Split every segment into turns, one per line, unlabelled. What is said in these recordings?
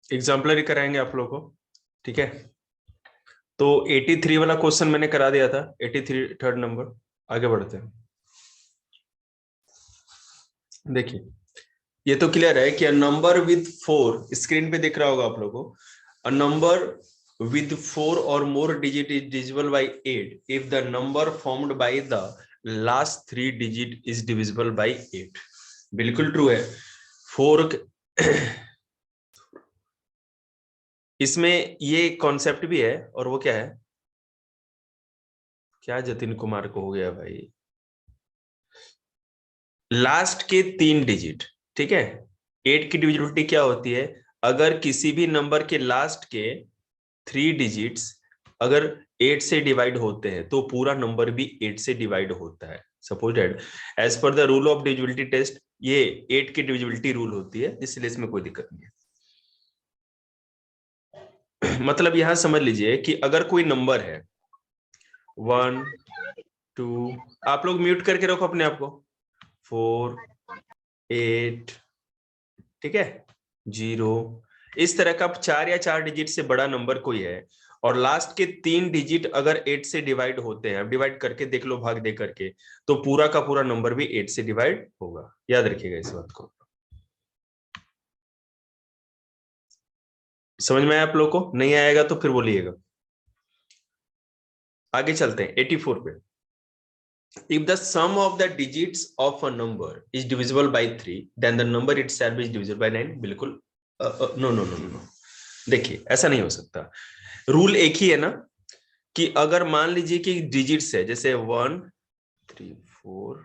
Exemplary कराएंगे आप लोगों को, ठीक है। तो 83 वाला क्वेश्चन मैंने करा दिया था, 83 थर्ड नंबर। आगे बढ़ते हैं। देखिए ये तो क्लियर है कि अ नंबर विद 4, स्क्रीन पे दिख रहा होगा आप लोगों को, a number with 4 or more digit is divisible by 8 if the number formed by the last 3 digit is divisible by 8। बिल्कुल ट्रू है। 4 इसमें ये कॉन्सेप्ट भी है, और वो क्या है, क्या जतिन कुमार को हो गया भाई, लास्ट के 3 डिजिट, ठीक है। 8 की डिविजिबिलिटी क्या होती है, अगर किसी भी नंबर के लास्ट के 3 डिजिट्स अगर 8 से डिवाइड होते हैं तो पूरा नंबर भी 8 से डिवाइड होता है। Suppose that as per the rule of divisibility test ये 8 की डिविजिबिलिटी रूल होती है, इसलिए इसमें कोई दिक्कत नहीं है। मतलब यहां समझ लीजिए कि अगर कोई नंबर है 1 2, आप लोग म्यूट करके रखो अपने आप को, 4 8, ठीक है, 0, इस तरह का 4 या 4 डिजिट से बड़ा नंबर कोई है और लास्ट के 3 डिजिट अगर 8 से डिवाइड होते हैं, डिवाइड करके देख लो भाग दे करके, तो पूरा का पूरा नंबर भी 8 से डिवाइड होगा। याद रखिएगा इस बात को। समझ में आया आप लोग को? नहीं आएगा तो फिर बोलिएगा। आगे चलते हैं 84 पे। If the sum of the digits of a number is divisible by 3, then the number itself is divisible by 9। बिल्कुल नो नो नो नो, देखिए ऐसा नहीं हो सकता। रूल एक ही है ना, कि अगर मान लीजिए कि डिजिट्स है जैसे 1 3 4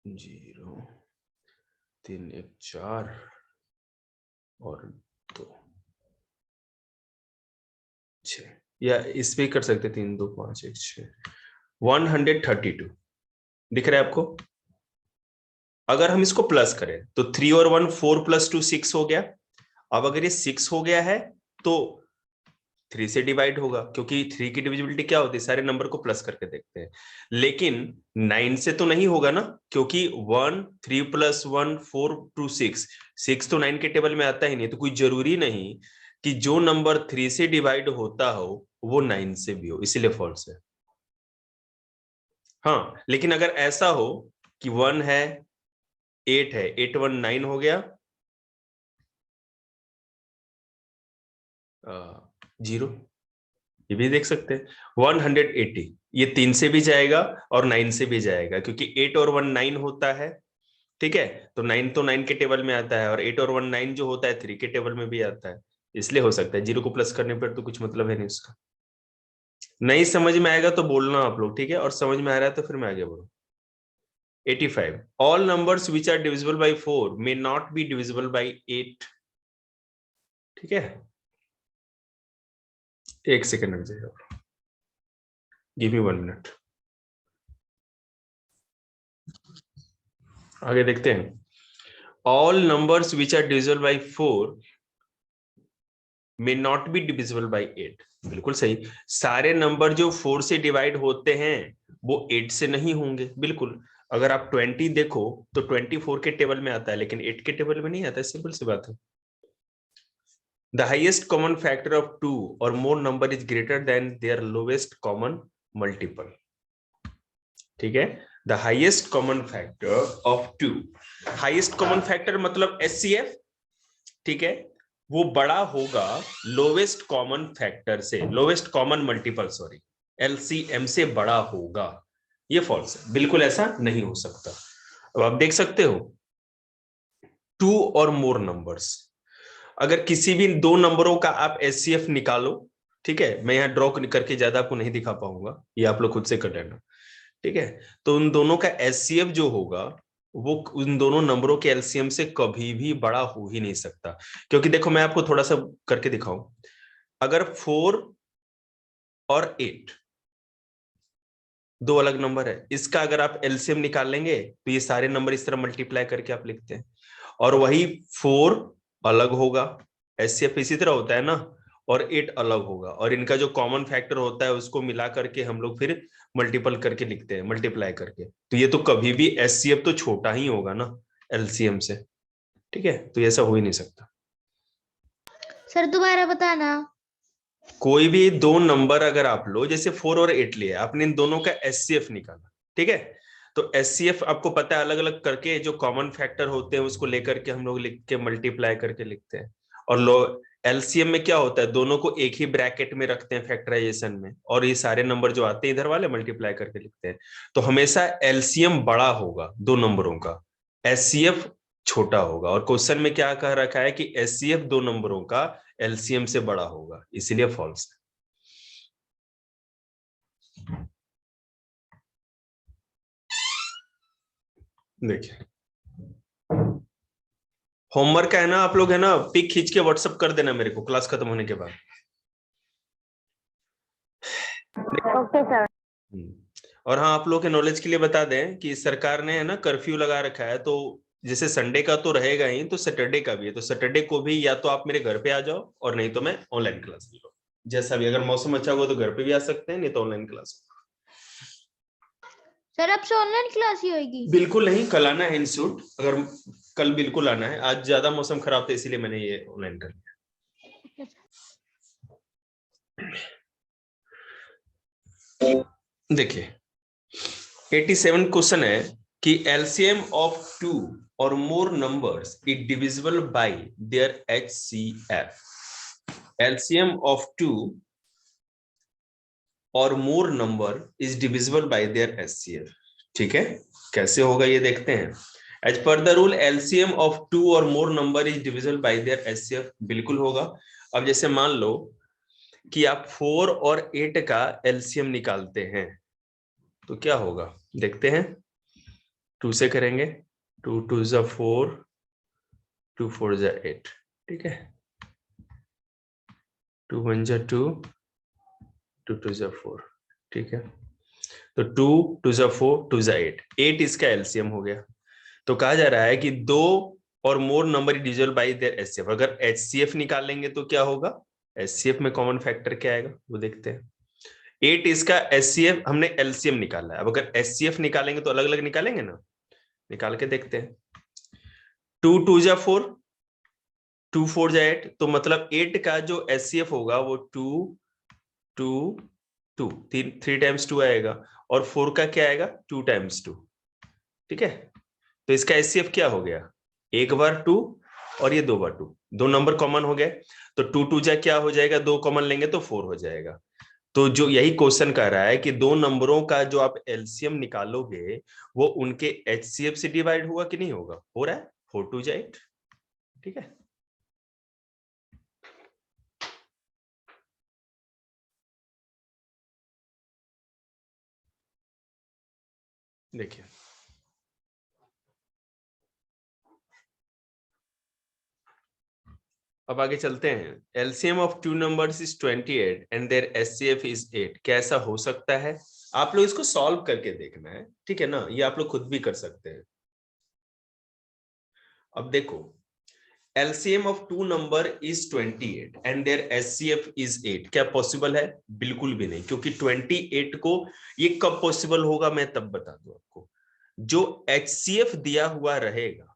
0 3 1 4 और 2 6, या इस पे कर सकते 3 2 5 1 6, 132 दिख रहा है आपको। अगर हम इसको प्लस करें तो 3 और 1 4 प्लस 2 6 हो गया। अब अगर ये 6 हो गया है तो 3 से डिवाइड होगा, क्योंकि 3 की डिविजिबिलिटी क्या होती है, सारे नंबर को प्लस करके देखते हैं। लेकिन 9 से तो नहीं होगा ना, क्योंकि 1 3 प्लस 1 4 2 6, 6 तो 9 के टेबल में आता ही नहीं, तो कोई जरूरी नहीं कि जो नंबर 3 से डिवाइड होता हो वो 9 से भी हो, इसीलिए फॉल्स है। हाँ लेकिन अगर ऐसा हो कि 1 है 8 है, 8 1 9 हो गया, 0, ये भी देख सकते हैं। 180 ये 3 से भी जाएगा और 9 से भी जाएगा, क्योंकि 8 और 1 9 होता है, ठीक है। तो 9 तो 9 के टेबल में आता है, और 8 और 1 9 जो होता है 3 के टेबल में भी आता है, इसलिए हो सकता है। 0 को प्लस करने पर तो कुछ मतलब है नहीं उसका। नहीं समझ में आएगा तो बोलना आप लोग, ठीक है, और समझ में आ रहा है तो फिर मैं आगे बढ़ू। 85 all numbers which are divisible by 4 may not be divisible by 8, ठीक है। एक सेकेंड लग जाएगा, गिव मी 1 मिनट। आगे देखते हैं। All numbers which are divisible by 4 may not be divisible by 8, बिल्कुल सही। सारे नंबर जो 4 से डिवाइड होते हैं वो 8 से नहीं होंगे, बिल्कुल। अगर आप 20 देखो तो 24 के टेबल में आता है, लेकिन 8 के टेबल में नहीं आता है, सिंपल सी बात है। The highest common factor of 2 or more number is greater than their lowest common multiple, ठीक है। The highest common factor of 2, highest common factor मतलब एचसीएफ, ठीक है, वो बड़ा होगा लोवेस्ट कॉमन फैक्टर से, lowest common multiple sorry, LCM से बड़ा होगा। ये फॉल्स है, बिल्कुल ऐसा नहीं हो सकता। अब आप देख सकते हो 2 और मोर नंबर्स, अगर किसी भी दो नंबरों का आप एचसीएफ निकालो, ठीक है, मैं यहां ड्रॉ करके ज्यादा आपको नहीं दिखा पाऊंगा, ये आप लोग खुद से कर लेना, ठीक है। तो उन दोनों का एचसीएफ जो होगा वो उन दोनों नंबरों के एलसीएम से कभी भी बड़ा हो ही नहीं सकता। क्योंकि देखो मैं आपको थोड़ा सा करके दिखाऊं, अगर 4 और 8 दो अलग नंबर है, इसका अगर आप एलसीएम निकाल लेंगे तो ये सारे नंबर इस तरह मल्टीप्लाई करके आप लिखते हैं, और वही 4 अलग होगा, एचसीएफ इसी तरह होता है ना, और 8 अलग होगा, और इनका जो कॉमन फैक्टर होता है उसको मिला करके हम लोग फिर मल्टीपल करके लिखते हैं, मल्टीप्लाई करके। तो ये तो कभी भी एचसीएफ तो छोटा ही होगा ना एलसीएम से, ठीक है, तो ऐसा हो ही नहीं सकता।
सर दोबारा बताना।
कोई भी दो नंबर अगर आप लो, जैसे 4 और 8 लिया, आपने इन दोनों का एचसीएफ निकाला, ठीक है, तो एचसीएफ आपको पता है, अलग अलग करके जो कॉमन फैक्टर होते हैं उसको लेकर के हम लोग लिख के मल्टीप्लाई करके लिखते हैं। और लो एलसीएम में क्या होता है, दोनों को एक ही ब्रैकेट में रखते हैं फैक्टराइजेशन में, और ये सारे नंबर जो आते हैं इधर वाले मल्टीप्लाई करके लिखते हैं। तो हमेशा एलसीएम बड़ा होगा दो नंबरों का, एचसीएफ छोटा होगा। और क्वेश्चन में क्या कह रखा है कि एचसीएफ दो नंबरों का एलसीएम से बड़ा होगा, इसीलिए फॉल्स है। देखिए होमवर्क है ना, आप लोग है ना, पिक खींच के व्हाट्सएप कर देना मेरे को क्लास खत्म होने के बाद।
Okay sir.
और हाँ, आप लोग के नॉलेज के लिए बता दें कि सरकार ने है ना कर्फ्यू लगा रखा है, तो जैसे संडे का तो रहेगा ही, तो सैटरडे का भी है। तो सैटरडे को भी या तो आप मेरे घर पे आ जाओ, और नहीं तो मैं ऑनलाइन क्लास ले लो, जैसा भी। अगर मौसम अच्छा हुआ तो घर पे भी आ सकते हैं, नहीं तो ऑनलाइन क्लास।
सर अब से ऑनलाइन क्लास ही होगी?
बिल्कुल नहीं, कल आना है इंस्टीट्यूट, अगर कल बिल्कुल आना है। आज ज्यादा मौसम खराब था इसीलिए मैंने ये ऑनलाइन कर लिया। देखिए 87 क्वेश्चन है कि एलसीएम ऑफ टू और more numbers is divisible by their HCF. LCM of two और more number is divisible by their HCF. ठीक है, कैसे होगा ये देखते हैं। As per the rule LCM of two और more number is divisible by their HCF, बिल्कुल होगा। अब जैसे मान लो कि आप 4 और 8 का एलसीएम निकालते हैं, तो क्या होगा देखते हैं। 2 से करेंगे, 2 2 जा 4, 2 4 जा 8, ठीक है, 2 1 जा 2, 2 2 जा 4, ठीक है। तो 2 2 जा 4, 2 जा 8, 8 इसका एलसीएम हो गया। तो कहा जा रहा है कि दो और more number divisible by their HCF. अगर एचसीएफ निकालेंगे तो क्या होगा, एचसीएफ में कॉमन फैक्टर क्या आएगा वो देखते हैं। 8 इसका एचसीएफ, हमने एलसीएम निकाला है। अब अगर एचसीएफ निकालेंगे तो अलग अलग निकालेंगे ना, निकाल के देखते हैं। 2 2 जा 4, 2 4 जा 8, तो मतलब 8 का जो एचसीएफ होगा वो 2 2 2, 3 टाइम्स 2 आएगा, और 4 का क्या आएगा 2 टाइम्स 2, ठीक है। तो इसका एचसीएफ क्या हो गया, एक बार 2 और ये 2 बार 2, दो नंबर कॉमन हो गए। तो 2 2 जा क्या हो जाएगा, दो कॉमन लेंगे तो 4 हो जाएगा। तो जो यही क्वेश्चन कह रहा है कि दो नंबरों का जो आप एलसीएम निकालोगे वो उनके एचसीएफ से डिवाइड होगा कि नहीं होगा, हो रहा है 4 2 जा 8, ठीक है। देखिए अब आगे चलते हैं। LCM of two numbers is 28 and their HCF is 8। कैसा हो सकता है, आप लोग इसको सॉल्व करके देखना है, ठीक है ना, ये आप लोग खुद भी कर सकते हैं। अब देखो LCM of two number is 28 and their HCF is 8, क्या पॉसिबल है, बिल्कुल भी नहीं, क्योंकि 28 को ये कब पॉसिबल होगा मैं तब बता दूं आपको। जो एचसीएफ दिया हुआ रहेगा,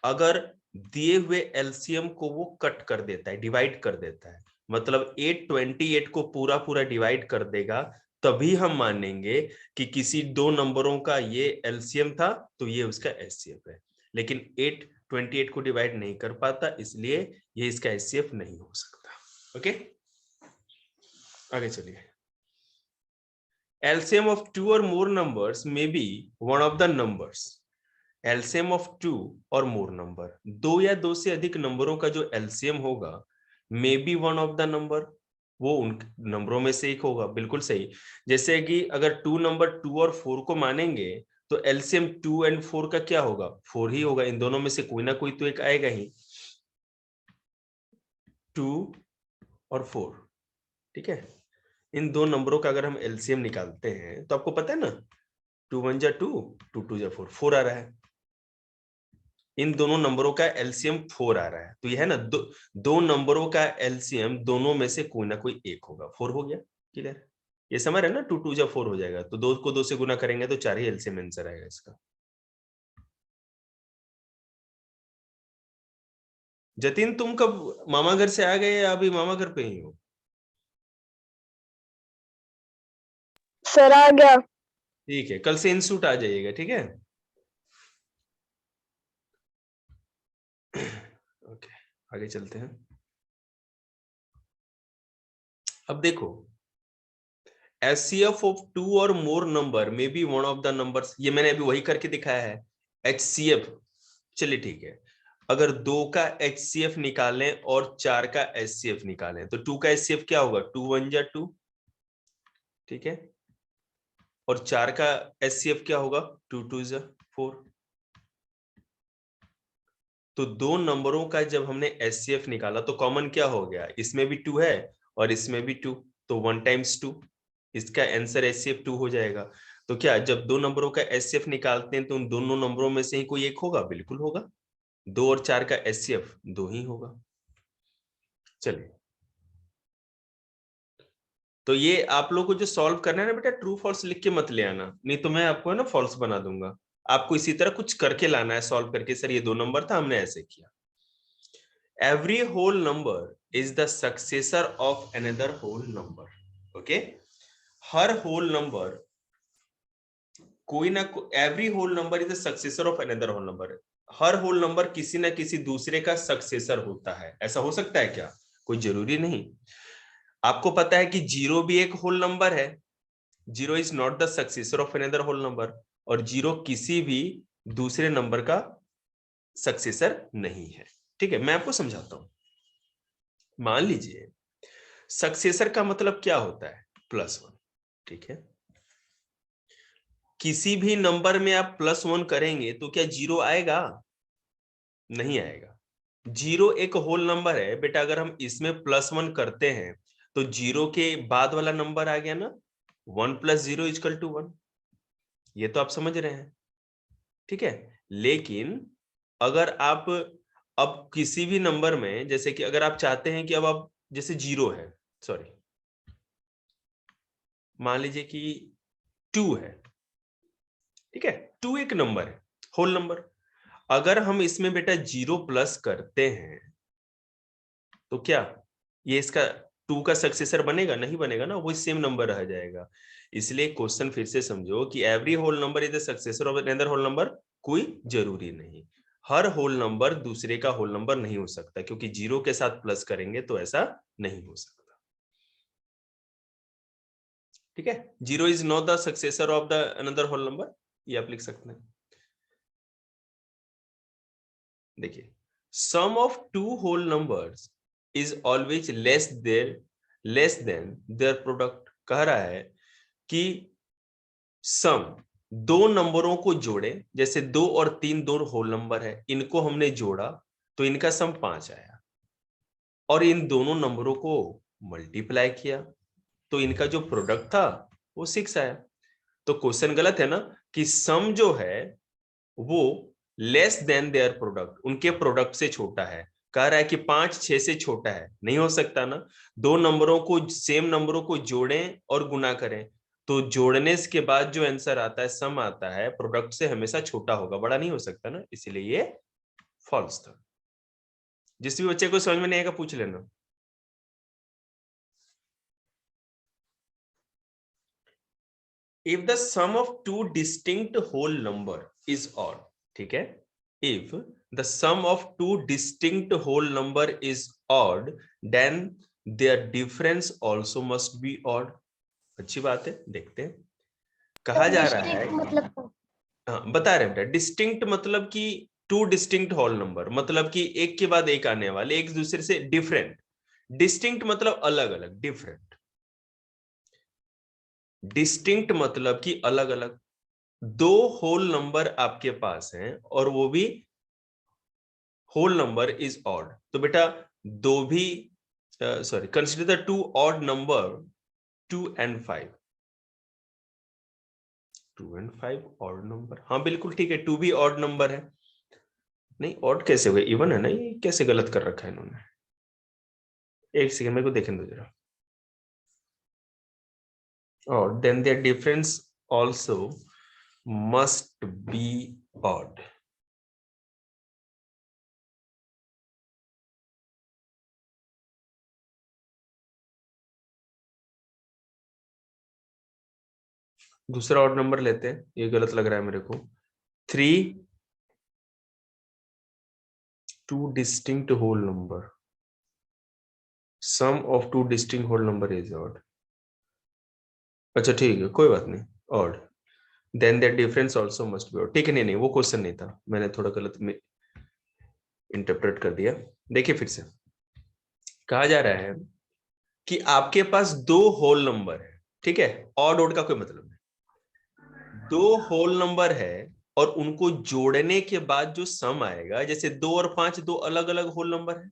अगर दिए हुए एलसीएम को वो कट कर देता है, डिवाइड कर देता है, मतलब 828 को पूरा पूरा डिवाइड कर देगा, तभी हम मानेंगे कि किसी दो नंबरों का ये एलसीएम था तो ये उसका एचसीएफ है। लेकिन 828 को डिवाइड नहीं कर पाता, इसलिए ये इसका एचसीएफ नहीं हो सकता। ओके, आगे चलिए। एलसीएम ऑफ टू और more numbers may be one of the numbers. LCM of two और मोर नंबर, दो या दो से अधिक नंबरों का जो एलसीएम होगा, मे be one of the number, वो उन नंबरों में से एक होगा, बिल्कुल सही। जैसे कि अगर टू नंबर 2 और 4 को मानेंगे तो एलसीएम 2 एंड 4 का क्या होगा, 4 ही होगा। इन दोनों में से कोई ना कोई तो एक आएगा ही, 2 और 4, ठीक है। इन दो नंबरों का अगर हम एलसीएम निकालते हैं तो आपको पता है ना, 2 1 जा 2, 2 2 जा 4, 4 आ रहा है। इन दोनों नंबरों का एलसीएम 4 आ रहा है, तो ये है ना, दो नंबरों का एलसीएम दोनों में से कोई ना कोई एक होगा, 4 हो गया, क्लियर। ये समझ रहे ना, 2 2 जा 4 हो जाएगा, तो 2 को 2 से गुना करेंगे तो 4 ही एलसीएम आंसर आएगा इसका। जतिन तुम कब मामा घर से आ गए या अभी मामा घर पे ही हो?
सर आ गया।
ठीक है, कल से इंस्टीट्यूट आ जाइएगा, ठीक है? ओके, आगे चलते हैं। अब देखो, HCF of 2 or more number may be one of the numbers, ये मैंने अभी वही करके दिखाया है। HCF, चलिए ठीक है, अगर 2 का HCF निकालें और 4 का HCF निकालें तो 2 का HCF क्या होगा? 2 1 जा 2, ठीक है, और 4 का HCF क्या होगा? 2 2 जा 4। तो दो नंबरों का जब हमने HCF निकाला तो कॉमन क्या हो गया? इसमें भी 2 है और इसमें भी 2, तो 1 टाइम्स 2, इसका आंसर HCF 2 हो जाएगा। तो क्या जब दो नंबरों का HCF निकालते हैं तो उन दोनों नंबरों में से ही कोई एक होगा? बिल्कुल होगा। 2 और 4 का HCF 2 ही होगा। चलिए, तो ये आप लोग को जो सॉल्व करना है ना बेटा, ट्रू फॉल्स लिख के मत ले आना, नहीं तो मैं आपको है ना फॉल्स बना दूंगा। आपको इसी तरह कुछ करके लाना है सॉल्व करके, सर ये 2 नंबर था, हमने ऐसे किया। Every whole number is the successor of another whole number. Okay? Her whole number कोई ना every whole number is the successor of another whole number. Her whole number किसी ना किसी दूसरे का सक्सेसर होता है। ऐसा हो सकता है क्या? कोई जरूरी नहीं। आपको पता है कि जीरो भी एक होल नंबर है। Zero is not the successor of another whole number, और जीरो किसी भी दूसरे नंबर का सक्सेसर नहीं है। ठीक है, मैं आपको समझाता हूं। मान लीजिए सक्सेसर का मतलब क्या होता है? +1, ठीक है। किसी भी नंबर में आप +1 करेंगे तो क्या जीरो आएगा? नहीं आएगा। जीरो एक होल नंबर है बेटा, अगर हम इसमें +1 करते हैं तो जीरो के बाद वाला नंबर आ गया ना, 1 + 0 = 1। ये तो आप समझ रहे हैं, ठीक है। लेकिन अगर आप अब किसी भी नंबर में, जैसे कि अगर आप चाहते हैं कि अब आप जैसे जीरो है, सॉरी मान लीजिए कि 2 है, ठीक है, 2 एक नंबर है, होल नंबर। अगर हम इसमें बेटा जीरो प्लस करते हैं तो क्या ये इसका 2 का सक्सेसर बनेगा? नहीं बनेगा ना, वो सेम नंबर रह जाएगा। इसलिए क्वेश्चन फिर से समझो कि every whole number is the successor of another whole number, कोई जरूरी नहीं। हर होल नंबर दूसरे का होल नंबर नहीं हो सकता, क्योंकि जीरो के साथ प्लस करेंगे तो ऐसा नहीं हो सकता। ठीक है, zero is not the successor of the another whole number, ये आप लिख सकते हैं। देखिए, sum of two whole numbers is always less than their product. कह रहा है कि सम दो नंबरों को जोड़े, जैसे 2 और 3 दो होल नंबर है, इनको हमने जोड़ा तो इनका सम 5 आया, और इन दोनों नंबरों को मल्टीप्लाई किया तो इनका जो प्रोडक्ट था वो 6 आया। तो क्वेश्चन गलत है ना, कि सम जो है वो लेस देन देयर प्रोडक्ट, उनके प्रोडक्ट से छोटा है। कह रहा है कि 5 6 से छोटा है, नहीं हो सकता ना। दो नंबरों को, सेम नंबरों को जोड़ें और गुना करें तो जोड़ने के बाद जो आंसर आता है, सम आता है, प्रोडक्ट से हमेशा छोटा होगा, बड़ा नहीं हो सकता ना, इसलिए ये फॉल्स था। जिस भी बच्चे को समझ में नहीं आएगा पूछ लेना। If the sum of two distinct whole number is odd, ठीक है, if the sum of two distinct whole number is odd, then their difference also must be odd. अच्छी बात है, देखते हैं। कहा जा रहा है,
डिस्ट्रिक्ट मतलब
हाँ बता रहे हैं बेटा, डिस्टिंक्ट मतलब कि टू डिस्टिंक्ट होल नंबर, मतलब कि एक के बाद एक आने वाले, एक दूसरे से डिफरेंट। डिस्टिंक्ट मतलब अलग अलग, डिफरेंट। डिस्टिंक्ट मतलब कि अलग अलग। दो होल नंबर आपके पास हैं और वो भी होल नंबर इज ऑड, तो बेटा दो भी, sorry, consider the two odd number 2 and 5। 2 and 5 odd number, हाँ बिल्कुल ठीक है, 2 भी ऑड नंबर है। नहीं ऑड कैसे हुए, इवन है ना, ये कैसे गलत कर रखा है इन्होंने। एक सेकंड मेरे को देखने दो जरा। और then their difference also must be odd. दूसरा ऑड नंबर लेते हैं, ये गलत लग रहा है मेरे को। 3 two distinct whole number, sum of two distinct whole number is odd. अच्छा ठीक है, कोई बात नहीं, odd, then that difference also must be odd. ठीक है, नहीं नहीं वो क्वेश्चन नहीं था, मैंने थोड़ा गलत में इंटरप्रेट कर दिया। देखिए फिर से कहा जा रहा है कि आपके पास दो होल नंबर है, ठीक है, ऑड ऑड का कोई मतलब नहीं, दो होल नंबर है और उनको जोड़ने के बाद जो सम आएगा, जैसे 2 और 5 दो अलग अलग होल नंबर है,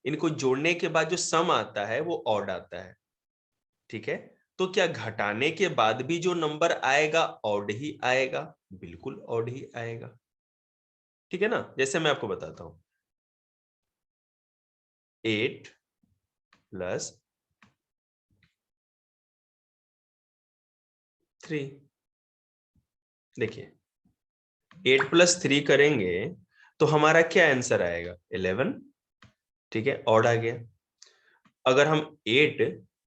इनको जोड़ने के बाद जो सम आता है वो ऑड आता है, ठीक है। तो क्या घटाने के बाद भी जो नंबर आएगा ऑड ही आएगा? बिल्कुल ऑड ही आएगा, ठीक है ना। जैसे मैं आपको बताता हूं, 8 प्लस 3, देखिए 8 प्लस 3 करेंगे तो हमारा क्या आंसर आएगा? 11, ठीक है, ऑड आ गया। अगर हम 8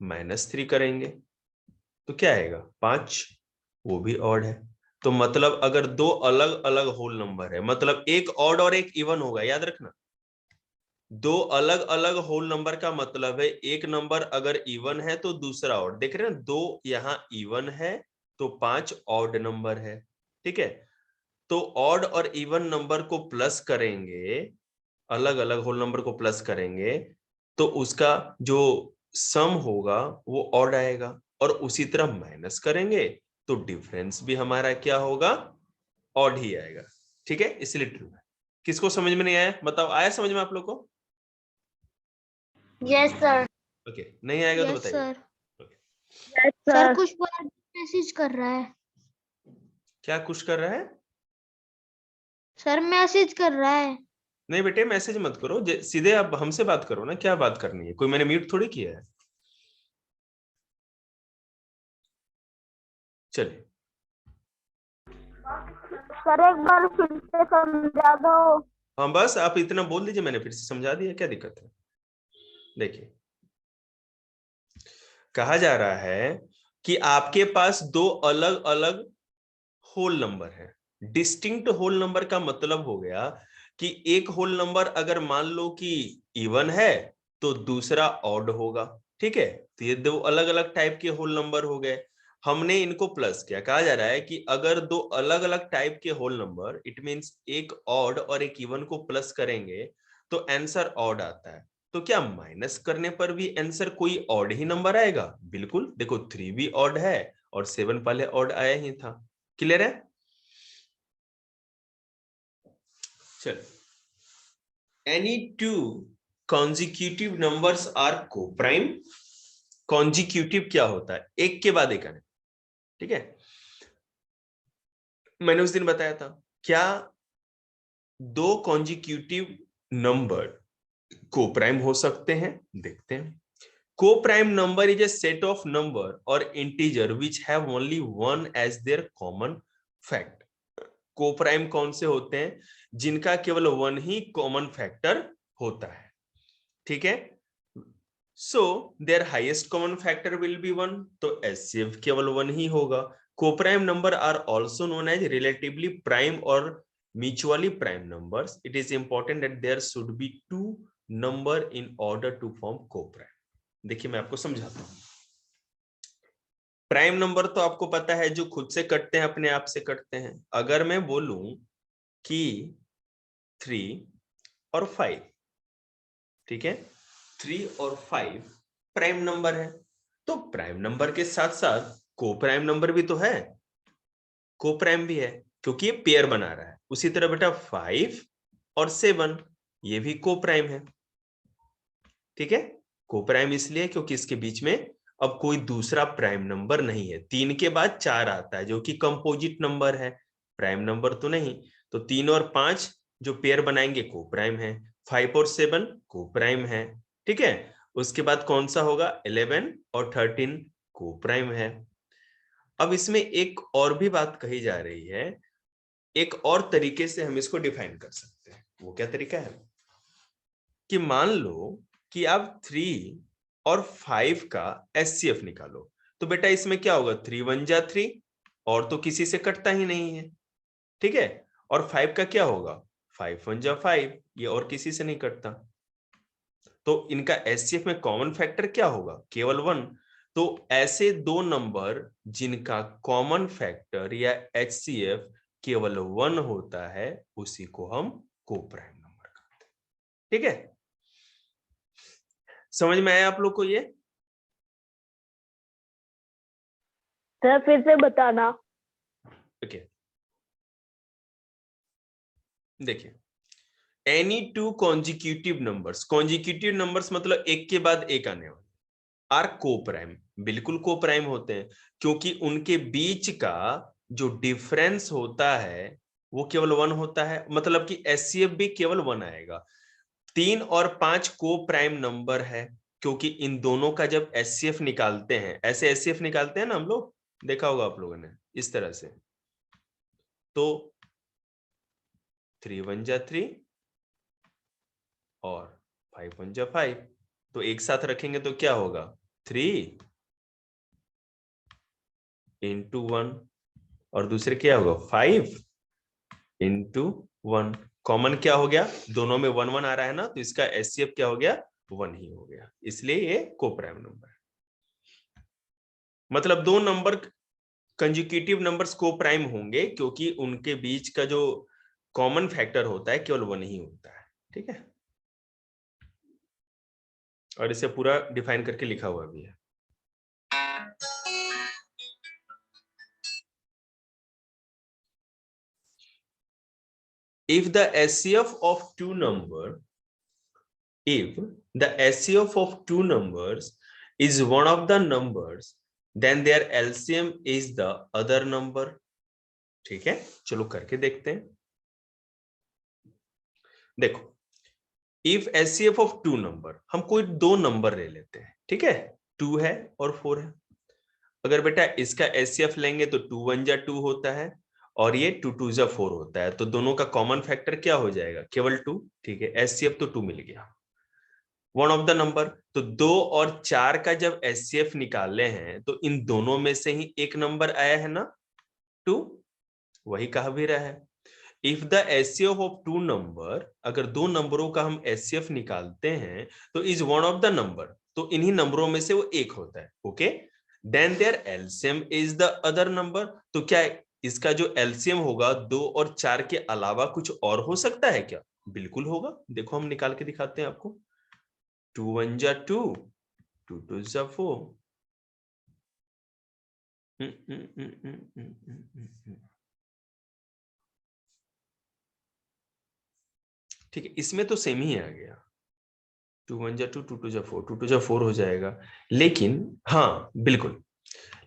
माइनस 3 करेंगे तो क्या आएगा? 5, वो भी ऑड है। तो मतलब अगर दो अलग अलग होल नंबर है, मतलब एक ऑड और एक इवन होगा, याद रखना। दो अलग अलग होल नंबर का मतलब है एक नंबर अगर इवन है तो दूसरा ऑड। देख रहे हैं, 2 यहां इवन है तो 5 ऑड नंबर है, ठीक है। तो ऑड और इवन नंबर को प्लस करेंगे, अलग अलग होल नंबर को प्लस करेंगे तो उसका जो सम होगा वो ऑड आएगा, और उसी तरह माइनस करेंगे तो डिफरेंस भी हमारा क्या होगा? ऑड ही आएगा, ठीक है। इसलिए ट्रू है। किसको समझ में नहीं आया बताओ, आया समझ में आप लोग को?
Yes sir.
ओके, नहीं आएगा तो
यस
बताइए।
सर।
Yes
sir
sir.
कुछ बार मैसेज कर रहा है।
क्या कुछ कर रहा है?
सर मैसेज कर रहा है।
नहीं बेटे, मैसेज मत करो, सीधे आप हमसे बात करो ना, क्या बात करनी है, कोई मैंने म्यूट थोड़ी किया है। चलिए,
सर एक बार फिर से समझा दो।
हाँ बस आप इतना बोल दीजिए, मैंने फिर से समझा दिया, क्या दिक्कत है। देखिए कहा जा रहा है कि आपके पास दो अलग अलग होल नंबर है। डिस्टिंक्ट होल नंबर का मतलब हो गया कि एक होल नंबर अगर मान लो कि इवन है तो दूसरा ऑड होगा, ठीक है। तो ये दो अलग अलग टाइप के होल नंबर हो गए, हमने इनको प्लस किया। कहा जा रहा है कि अगर दो अलग अलग टाइप के होल नंबर, इट मींस एक ऑड और एक इवन को प्लस करेंगे तो आंसर ऑड आता है। तो क्या माइनस करने पर भी आंसर कोई ऑड ही नंबर आएगा? बिल्कुल, देखो 3 भी ऑड है और 7 पहले ऑड आया ही था। क्लियर है? चलो, any two consecutive numbers are coprime. Consecutive क्या होता है? एक के बाद एक आने, ठीक है। मैंने उस दिन बताया था, क्या दो कॉन्जिक्यूटिव नंबर कोप्राइम हो सकते हैं? देखते हैं। Coprime number is a set of number और integer which have only one as their common fact. Coprime कौन से होते हैं? जिनका केवल वन ही कॉमन फैक्टर होता है, ठीक है। So their highest common factor will be one, तो एचसीएफ केवल वन ही होगा। Coprime number are also known as relatively prime और mutually prime numbers. It is important that there should be two number in order to form coprime. देखिए मैं आपको समझाता हूं। प्राइम नंबर तो आपको पता है जो खुद से कटते हैं, अपने आप से कटते हैं। अगर मैं बोलूं कि 3 और 5, ठीक है, 3 और 5 प्राइम नंबर है, तो प्राइम नंबर के साथ साथ को प्राइम नंबर भी तो है, को प्राइम भी है, क्योंकि ये पेयर बना रहा है। उसी तरह बेटा 5 और 7 ये भी को प्राइम है, ठीक है। को प्राइम इसलिए क्योंकि इसके बीच में अब कोई दूसरा प्राइम नंबर नहीं है। 3 के बाद 4 आता है जो कि कंपोजिट नंबर है, प्राइम नंबर तो नहीं। तो 3 और 5 जो पेयर बनाएंगे को प्राइम है, 5 और 7 को प्राइम है, ठीक है। उसके बाद कौन सा होगा? 11 और 13 को प्राइम है। अब इसमें एक और भी बात कही जा रही है, एक और तरीके से हम इसको डिफाइन कर सकते हैं। वो क्या तरीका है कि मान लो कि आप 3 और 5 का एचसीएफ निकालो, तो बेटा इसमें क्या होगा? 3 1 जा 3, और तो किसी से कटता ही नहीं है, ठीक है। और 5 का क्या होगा, 5 1 जा 5, ये और किसी से नहीं कटता। तो इनका एचसीएफ में कॉमन फैक्टर क्या होगा, केवल 1। तो ऐसे दो नंबर जिनका कॉमन फैक्टर या एचसीएफ केवल 1 होता है, उसी को हम कोप्राइम नंबर कहते हैं, ठीक है। समझ में आया आप लोग को ये?
सर फिर से बताना।
ओके, देखिए, any two consecutive numbers, consecutive numbers मतलब एक के बाद एक आने वाले, आर कोप्राइम, बिल्कुल कोप्राइम होते हैं, क्योंकि उनके बीच का जो डिफरेंस होता है वो केवल 1 होता है, मतलब कि एचसीएफ भी केवल 1 आएगा। 3 और 5 कोप्राइम नंबर है, क्योंकि इन दोनों का जब एचसीएफ निकालते हैं, ऐसे एचसीएफ निकालते हैं ना हम लोग, देखा होगा आप लोगों ने इस तरह से, तो 3 1 जा 3 और 5 1 जा 5, तो एक साथ रखेंगे तो क्या होगा, 3 इंटू 1, और दूसरे क्या होगा, 5 इंटू 1। कॉमन क्या हो गया, दोनों में 1 1 आ रहा है ना, तो इसका एचसीएफ क्या हो गया, 1 ही हो गया, इसलिए ये कोप्राइम नंबर है। मतलब दो नंबर कंजुकेटिव नंबर्स कोप्राइम होंगे क्योंकि उनके बीच का जो कॉमन फैक्टर होता है केवल 1 ही होता है, ठीक है। और इसे पूरा डिफाइन करके लिखा हुआ भी है। If the HCF of two number, if the HCF of two numbers is one of the numbers, then their LCM is the other number. ठीक है, चलो करके देखते हैं। देखो, if HCF of two number, हम कोई दो नंबर ले लेते हैं, ठीक है, 2 है और 4 है। अगर बेटा इसका HCF लेंगे तो 2 1 जा 2 होता है और ये 2 2 जा 4 होता है, तो दोनों का कॉमन फैक्टर क्या हो जाएगा, केवल 2, ठीक है। HCF तो 2 मिल गया, वन ऑफ द नंबर। तो 2 और 4 का जब एचसीएफ निकाले हैं तो इन दोनों में से ही एक नंबर आया है ना, 2, वही कहा भी रहा है। If the HCF of two number, अगर दो नंबरों का हम एचसीएफ निकालते हैं तो is one of the number, तो इन्हीं नंबरों में से वो एक होता है, okay. Then their LCM is the other number, तो क्या इसका जो एलसीएम होगा 2 और 4 के अलावा कुछ और हो सकता है क्या, बिल्कुल होगा। देखो हम निकाल के दिखाते हैं आपको, 2 1 जा 2, 2 2 जा 4। ठीक है, इसमें तो सेम ही आ गया, 2 1 जा 2, 2 2 जा 4, 2 2 जा 4 हो जाएगा। लेकिन हाँ बिल्कुल,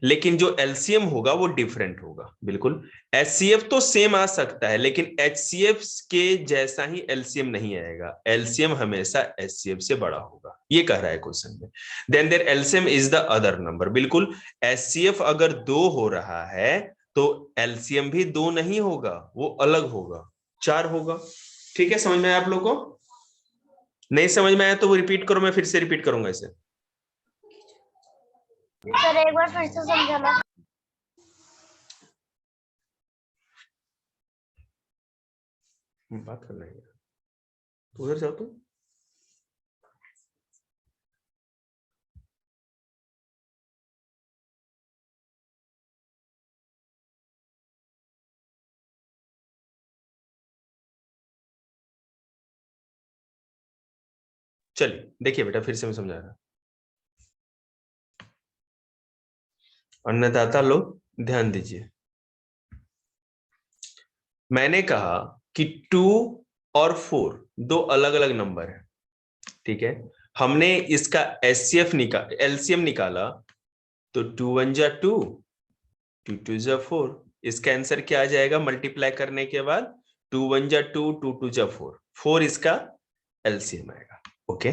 लेकिन जो एलसीएम होगा वो डिफरेंट होगा, बिल्कुल। एचसीएफ तो सेम आ सकता है, लेकिन एचसीएफ के जैसा ही एलसीएम नहीं आएगा, एलसीएम हमेशा एचसीएफ से बड़ा होगा, ये कह रहा है क्वेश्चन में। Then their LCM is the other number, बिल्कुल। एचसीएफ अगर 2 हो रहा है तो एलसीएम भी 2 नहीं होगा, वो अलग होगा, 4 होगा। ठीक है, समझ में आया आप लोग को? नहीं समझ में आया तो वो रिपीट करो, मैं फिर से रिपीट करूंगा इसे।
सर एक बार फिर से समझाना।
बात करना है तो उधर जाओ तुम। चलिए देखिए बेटा, फिर से मैं समझा रहा, अन्नदाता लोग ध्यान दीजिए। मैंने कहा कि 2 और 4 दो अलग अलग नंबर है, ठीक है। हमने इसका एचसीएफ निकाल एलसीएम निकाला, तो 2 1 जा 2, 2 2 जा 4, इसका आंसर क्या आ जाएगा मल्टीप्लाई करने के बाद, 2 1 जा 2, 2 2 जा 4, 4 इसका एलसीएम आएगा, ओके।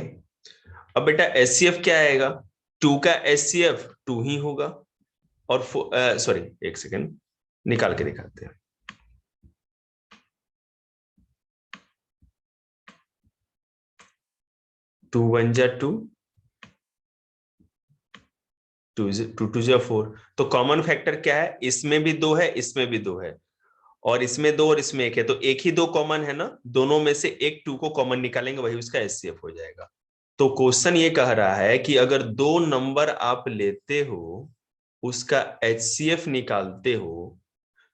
अब बेटा एचसीएफ क्या आएगा, 2 का एचसीएफ 2 ही होगा, और सॉरी एक सेकेंड निकाल के दिखाते हैं। टू वन जा 2, टू टू जा 4। तो कॉमन फैक्टर क्या है, इसमें भी 2 है, इसमें भी 2 है, और इसमें 2 और इसमें 1 है, तो एक ही 2 कॉमन है ना, दोनों में से एक 2 को कॉमन निकालेंगे, वही उसका एचसीएफ हो जाएगा। तो क्वेश्चन ये कह रहा है कि अगर 2 नंबर आप लेते हो, उसका एचसीएफ निकालते हो,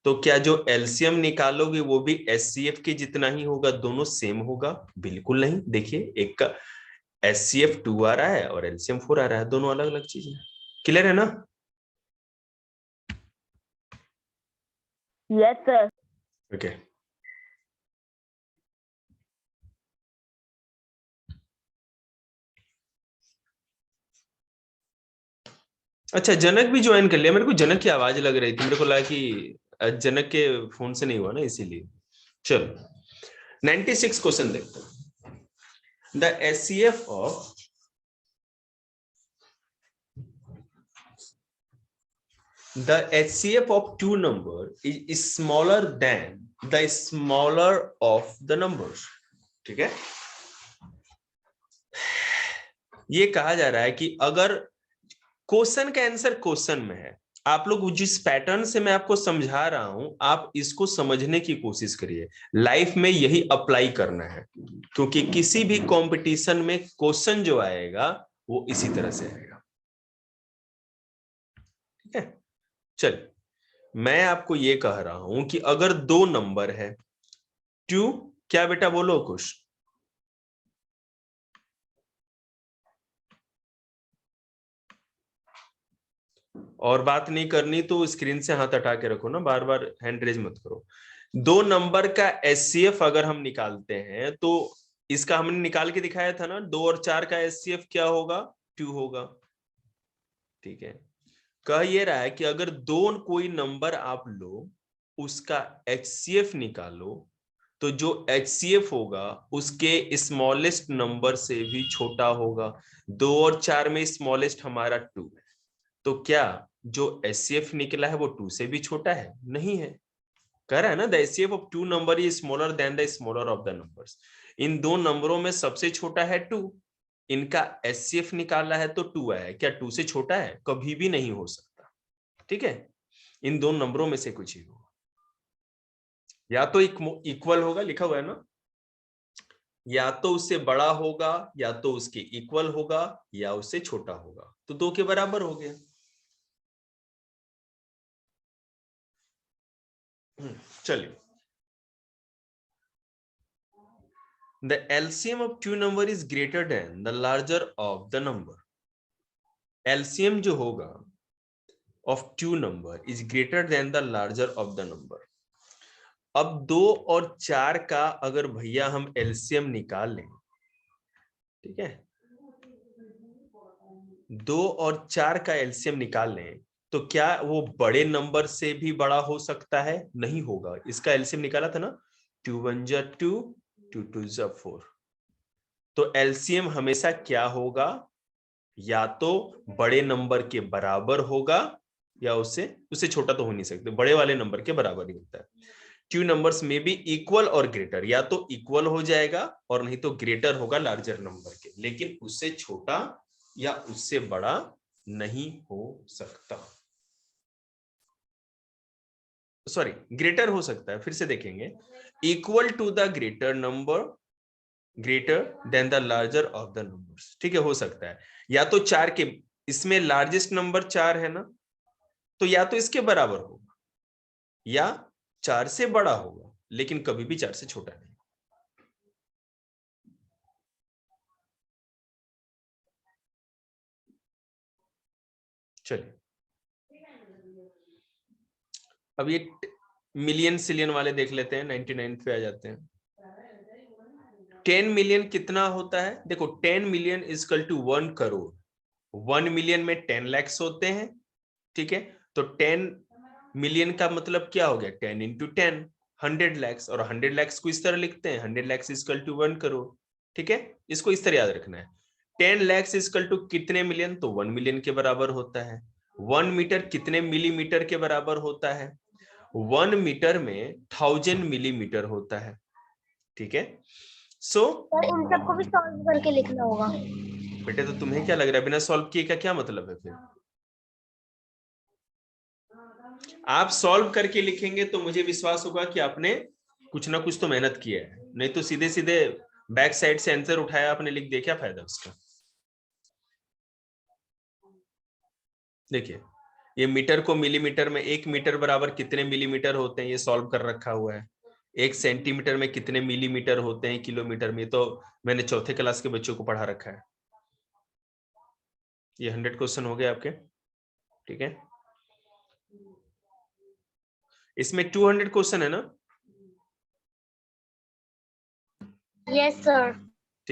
तो क्या जो एलसीएम निकालोगे वो भी एचसीएफ के जितना ही होगा, दोनों सेम होगा? बिल्कुल नहीं। देखिए, एक का एचसीएफ 2 आ रहा है और एलसीएम 4 आ रहा है, दोनों अलग अलग चीजें हैं। क्लियर है ना?
Yes sir.
ओके। अच्छा, जनक भी ज्वाइन कर लिया। मेरे को जनक की आवाज लग रही थी, मेरे को लगा कि जनक के फोन से नहीं हुआ ना, इसीलिए। चलो 96 क्वेश्चन देखते हैं। The HCF of the HCF of two number is smaller than the smaller of the numbers। ठीक है, ये कहा जा रहा है कि अगर क्वेश्चन का आंसर क्वेश्चन में है, आप लोग जिस पैटर्न से मैं आपको समझा रहा हूं, आप इसको समझने की कोशिश करिए। लाइफ में यही अप्लाई करना है, क्योंकि किसी भी कंपटीशन में क्वेश्चन जो आएगा वो इसी तरह से आएगा। ठीक है, चल मैं आपको ये कह रहा हूं कि अगर 2 नंबर है, 2 क्या बेटा बोलो कुछ, और बात नहीं करनी तो स्क्रीन से हाथ हटा के रखो ना, बार बार हैंड रेज मत करो। 2 नंबर का एचसीएफ अगर हम निकालते हैं तो इसका हमने निकाल के दिखाया था ना, 2 और 4 का एचसीएफ क्या होगा, 2 होगा। ठीक है, कह ये रहा है कि अगर 2 कोई नंबर आप लो, उसका एचसीएफ निकालो, तो जो एचसीएफ होगा उसके स्मॉलेस्ट नंबर से भी छोटा होगा। 2 और 4 में स्मॉलेस्ट हमारा 2 है, तो क्या जो एचसीएफ निकला है वो 2 से भी छोटा है? नहीं है। कह रहा है ना, the HCF of 2 number is smaller than the smaller of the numbers. इन 2 नंबरों में सबसे छोटा है 2, इनका एचसीएफ निकाला है तो 2 आया है। क्या 2 से छोटा है? कभी भी नहीं हो सकता। ठीक है, इन 2 नंबरों में से कुछ ही होगा, या तो इक्वल होगा, लिखा हुआ है ना, या तो उससे बड़ा होगा, या तो उसके इक्वल होगा, या उससे छोटा होगा, तो 2 के बराबर हो गया। चलिए, the LCM of two number is greater than the larger of the number। LCM जो होगा of two number is greater than the larger of the number। अब 2 और 4 का अगर भैया हम एलसीएम निकाल लें, ठीक है, 2 और 4 का एलसीएम निकाल लें, तो क्या वो बड़े नंबर से भी बड़ा हो सकता है? नहीं होगा। इसका एलसीएम निकाला था ना, 2 1 जा 2, 2 2 जा 4। तो एलसीएम हमेशा क्या होगा, या तो बड़े नंबर के बराबर होगा, या उससे छोटा तो हो नहीं सकते, बड़े वाले नंबर के बराबर ही होता है। 2 नंबर्स में भी इक्वल और ग्रेटर, या तो इक्वल हो जाएगा और नहीं तो ग्रेटर होगा लार्जर नंबर के, लेकिन उससे छोटा या उससे बड़ा नहीं हो सकता। सॉरी, ग्रेटर हो सकता है, फिर से देखेंगे, equal to the greater number, greater than the larger of the numbers. ठीक है, हो सकता है या तो 4 के, इसमें लार्जेस्ट नंबर 4 है ना, तो या तो इसके बराबर होगा या 4 से बड़ा होगा, लेकिन कभी भी 4 से छोटा नहीं। चलिए, अब ये मिलियन सिलियन वाले देख लेते हैं, 99 पे आ जाते हैं। 10 मिलियन कितना होता है? देखो, 10 million is equal to 1 crore. 1 million में 10 लाख होते हैं। ठीक है, तो 10 मिलियन का मतलब क्या हो गया, 10 इंटू 10, 100 लाख। और 100 लाख को इस तरह लिखते हैं, 100 लाख इजकल टू 1 करोड़। ठीक है, इसको इस तरह याद रखना है। 10 लाख इजकल टू कितने मिलियन, तो 1 मिलियन के बराबर होता है। 1 मीटर कितने मिलीमीटर के बराबर होता है? 1 मीटर में 1000 मिलीमीटर होता है। ठीक है, सो
सर इन सबको भी सॉल्व करके लिखना होगा।
बेटे, तो तुम्हें क्या लग रहा है बिना सॉल्व किए का क्या मतलब है फिर? आप सॉल्व करके लिखेंगे तो मुझे विश्वास होगा कि आपने कुछ ना कुछ तो मेहनत किया है, नहीं तो सीधे सीधे बैक साइड से आंसर उठाया आपने लिख दिया, क्या फायदा उसका। देखिए ये मीटर को मिलीमीटर में, 1 मीटर बराबर कितने मिलीमीटर होते हैं ये सॉल्व कर रखा हुआ है। 1 सेंटीमीटर में कितने मिलीमीटर होते हैं किलोमीटर में, तो मैंने चौथे क्लास के बच्चों को पढ़ा रखा है। ये 100 क्वेश्चन हो गए आपके, ठीक है। इसमें 200 क्वेश्चन है ना?
Yes sir.